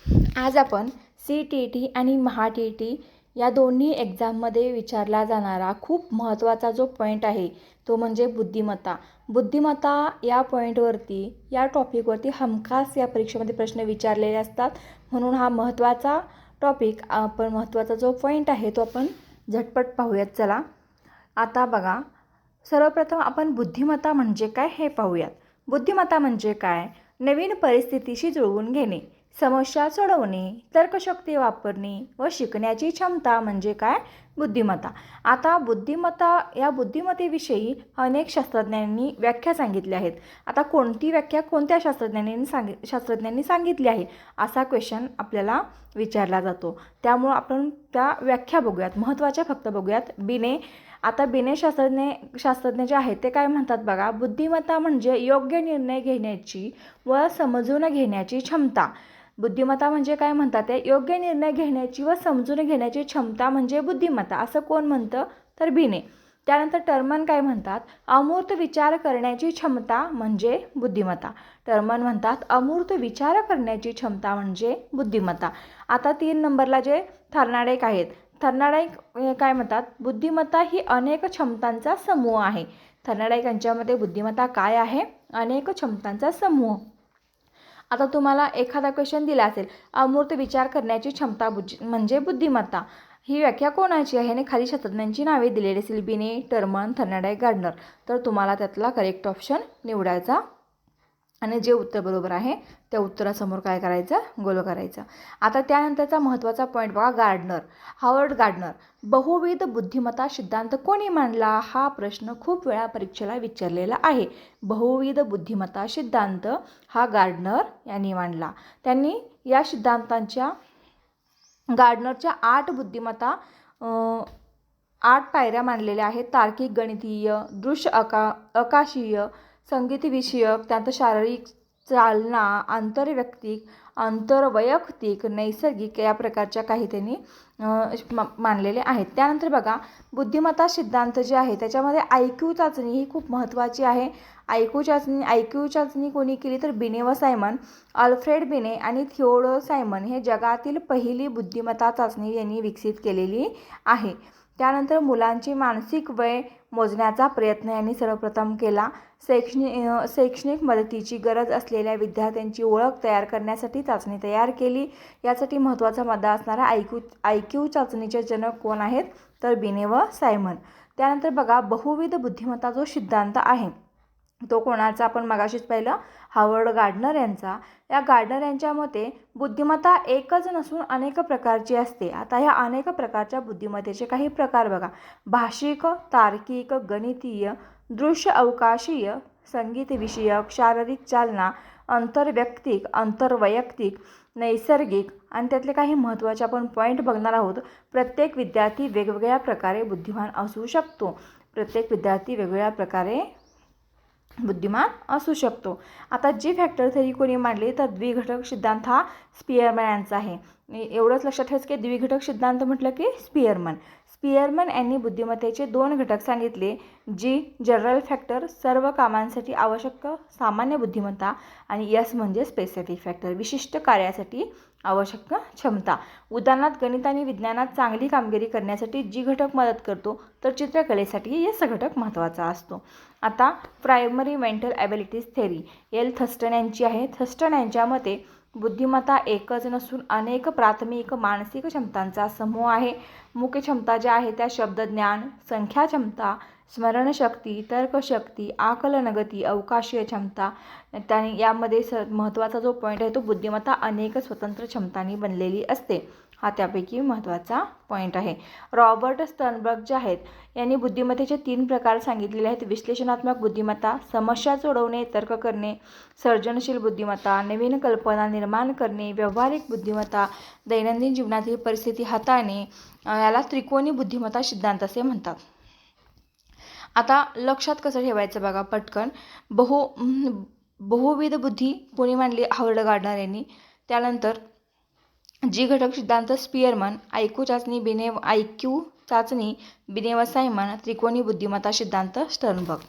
आज आपण CTET आणि MHATET या दोन्ही एक्झाममध्ये विचारला जाणारा खूप महत्त्वाचा जो पॉईंट आहे तो म्हणजे बुद्धिमत्ता. बुद्धिमत्ता या पॉईंटवरती, या टॉपिकवरती हमखास या परीक्षेमध्ये प्रश्न विचारलेले असतात. म्हणून हा महत्त्वाचा टॉपिक, महत्त्वाचा जो पॉईंट आहे तो आपण झटपट पाहूयात. चला आता बघा, सर्वप्रथम आपण बुद्धिमत्ता म्हणजे काय हे पाहूयात. बुद्धिमत्ता म्हणजे काय? नवीन परिस्थितीशी जुळवून घेणे, समस्या सोडवणे, तर्कशक्ती वापरणे व शिकण्याची क्षमता म्हणजे काय? बुद्धिमत्ता. आता या बुद्धिमत्तेविषयी अनेक शास्त्रज्ञांनी व्याख्या सांगितल्या आहेत. आता कोणती व्याख्या कोणत्या शास्त्रज्ञांनी सांगितली आहे असा क्वेश्चन आपल्याला विचारला जातो. त्यामुळं आपण त्या व्याख्या बघूयात, महत्त्वाच्या फक्त बघूयात. बिने शास्त्रज्ञ जे आहेत ते काय म्हणतात बघा. बुद्धिमत्ता म्हणजे योग्य निर्णय घेण्याची व समजून घेण्याची क्षमता. बुद्धिमत्ता म्हणजे काय म्हणतात ते? योग्य निर्णय घेण्याची व समजून घेण्याची क्षमता म्हणजे बुद्धिमत्ता, असं कोण म्हणतं? तर बिने. त्यानंतर टर्मन काय म्हणतात? अमूर्त विचार करण्याची क्षमता म्हणजे बुद्धिमत्ता. टर्मन म्हणतात अमूर्त विचार करण्याची क्षमता म्हणजे बुद्धिमत्ता. आता 3 नंबरला जे थर्नाडाईक आहेत, थर्नाडाईक काय म्हणतात? बुद्धिमत्ता ही अनेक क्षमतांचा समूह आहे. थर्नाडाईक यांच्यामध्ये बुद्धिमत्ता काय आहे? अनेक क्षमतांचा समूह. आता तुम्हाला एखादा क्वेश्चन दिला असेल, अमूर्त विचार करण्याची क्षमता म्हणजे बुद्धिमत्ता, ही व्याख्या कोणाची आहे? आणि खाली शास्त्रज्ञांची नावे दिलेली असेल, बिने, टर्मन, थर्नाडाईक, गार्डनर. तर तुम्हाला त्यातला करेक्ट ऑप्शन निवडायचा आणि जे उत्तर बरोबर आहे त्या उत्तरासमोर काय करायचं? गोल करायचं. आता त्यानंतरचा महत्त्वाचा पॉईंट बघा, गार्डनर. Howard gardener. बहुविध बुद्धिमत्ता सिद्धांत कोणी मांडला? हा प्रश्न खूप वेळा परीक्षेला विचारलेला आहे. बहुविध बुद्धिमत्ता सिद्धांत हा गार्डनर यांनी मांडला. त्यांनी या सिद्धांतांच्या गार्डनरच्या 8 बुद्धिमत्ता 8 पायऱ्या मांडलेल्या आहेत. तार्किक, गणितीय, दृश्य अकाशीय, संगीतविषयक, त्यानंतर शारीरिक, चालना, आंतरवैयक्तिक, आंतरवैयक्तिक, नैसर्गिक या प्रकारच्या काही त्यांनी मानलेले आहेत. त्यानंतर बघा, बुद्धिमत्ता सिद्धांत जे आहे त्याच्यामध्ये IQ चाचणी ही खूप महत्त्वाची आहे. IQ चाचणी कोणी केली? तर बिने व सायमन. अल्फ्रेड बिने आणि थिओडोर सायमन हे जगातील पहिली बुद्धिमत्ता चाचणी यांनी विकसित केलेली आहे. त्यानंतर मुलांची मानसिक वय मोजण्याचा प्रयत्न यांनी सर्वप्रथम केला. शैक्षणिक मदतीची गरज असलेल्या विद्यार्थ्यांची ओळख तयार करण्यासाठी चाचणी तयार केली. यासाठी महत्त्वाचा मुद्दा असणारा IQ चाचणीचे जनक कोण आहेत? तर बिने व सायमन. त्यानंतर बघा, बहुविध बुद्धिमत्ता जो सिद्धांत आहे तो कोणाचा? आपण मगाशीच पाहिलं, हावर्ड गार्डनर यांचा. या गार्डनर यांच्या मते बुद्धिमत्ता एकच नसून अनेक प्रकारची असते. आता ह्या अनेक प्रकारच्या बुद्धिमत्तेचे काही प्रकार बघा. भाषिक, तार्किक, गणितीय, दृश्य अवकाशीय, संगीतविषयक, शारीरिक, चालना, आंतरवैयक्तिक, आंतरवैयक्तिक, नैसर्गिक. आणि त्यातले काही महत्त्वाचे आपण पॉईंट बघणार आहोत. प्रत्येक विद्यार्थी वेगवेगळ्या प्रकारे बुद्धिमान असू शकतो. बुद्धिमान असू शकतो. आता जी फॅक्टर थेरी कोणी मांडली? तर द्विघटक सिद्धांत हा स्पियरमॅन यांचा आहे. एवढंच लक्षात ठेवायचं की द्विघटक सिद्धांत म्हटलं की स्पियरमॅन यांनी बुद्धिमत्तेचे 2 घटक सांगितले. जनरल फॅक्टर, सर्व कामांसाठी आवश्यक सामान्य बुद्धिमत्ता, आणि S म्हणजे स्पेसिफिक फॅक्टर, विशिष्ट कार्यासाठी आवश्यक क्षमता. उदाहरणार्थ गणित आणि विज्ञानात चांगली कामगिरी करण्यासाठी G घटक मदत करतो, तर चित्रकलेसाठी S घटक महत्त्वाचा असतो. आता primary mental abilities theory L Thurston यांची आहे. थर्स्टन यांच्या मते बुद्धिमत्ता एकच नसून अनेक प्राथमिक मानसिक क्षमतांचा समूह आहे. मुख्य क्षमता ज्या आहेत त्या शब्दज्ञान, संख्या क्षमता, स्मरणशक्ती, तर्कशक्ती, आकलनगती, अवकाशीय क्षमता. यामध्ये महत्त्वाचा जो पॉईंट आहे तो बुद्धिमत्ता अनेक स्वतंत्र क्षमतांनी बनलेली असते. हा त्यापैकी महत्त्वाचा पॉईंट आहे. रॉबर्ट स्टर्नबर्ग जे आहेत यांनी बुद्धिमत्तेचे 3 प्रकार सांगितलेले आहेत. विश्लेषणात्मक बुद्धिमत्ता, समस्या सोडवणे, तर्क करणे, सर्जनशील बुद्धिमत्ता, नवीन कल्पना निर्माण करणे, व्यावहारिक बुद्धिमत्ता, दैनंदिन जीवनातील परिस्थिती हाताळणे. याला त्रिकोणी बुद्धिमत्ता सिद्धांत असे म्हणतात. आता लक्षात कसं ठेवायचं बघा पटकन. बहुविध बुद्धी कोणी मांडली? हावर्ड गार्डनर यांनी. त्यानंतर G घटक सिद्धांत स्पियरमन, IQ चाचणी बिने व सायमन, त्रिकोणी बुद्धिमत्ता सिद्धांत स्टर्नबर्ग.